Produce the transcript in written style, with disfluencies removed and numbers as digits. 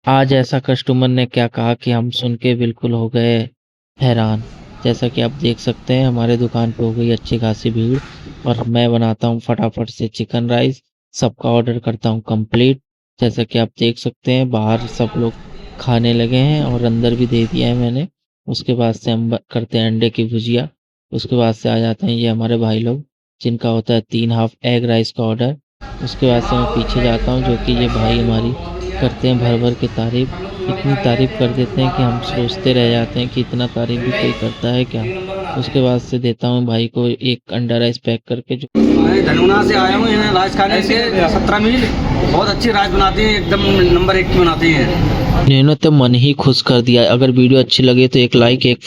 आज ऐसा कस्टमर ने क्या कहा कि हम सुन के बिल्कुल हो गए हैरान। जैसा कि आप देख सकते हैं हमारे दुकान पे हो गई अच्छी खासी भीड़ और मैं बनाता हूँ फटाफट से चिकन राइस, सबका ऑर्डर करता हूँ कंप्लीट। जैसा कि आप देख सकते हैं बाहर सब लोग खाने लगे हैं और अंदर भी दे दिया है मैंने। उसके बाद से हम करते हैं अंडे की भुजिया। उसके बाद से आ जाते हैं ये हमारे भाई लोग जिनका होता है 3 हाफ एग राइस का ऑर्डर। उसके बाद से मैं पीछे जाता हूँ जो कि ये भाई हमारी करते हैं भर भर के तारीफ। इतनी तारीफ कर देते हैं कि हम सोचते रह जाते हैं कि इतना तारीफ भी कोई करता है क्या। उसके बाद से देता हूँ भाई को एक अंडा राइस पैक करके जो मैं धनुना से आया हूँ यहाँ राइस खाने से 17 मील। बहुत अच्छी राइस बनाते हैं, एकदम नंबर 1 की बनाते हैं। इन्होंने तो मन ही खुश कर दिया। अगर वीडियो अच्छी लगे तो एक लाइक एक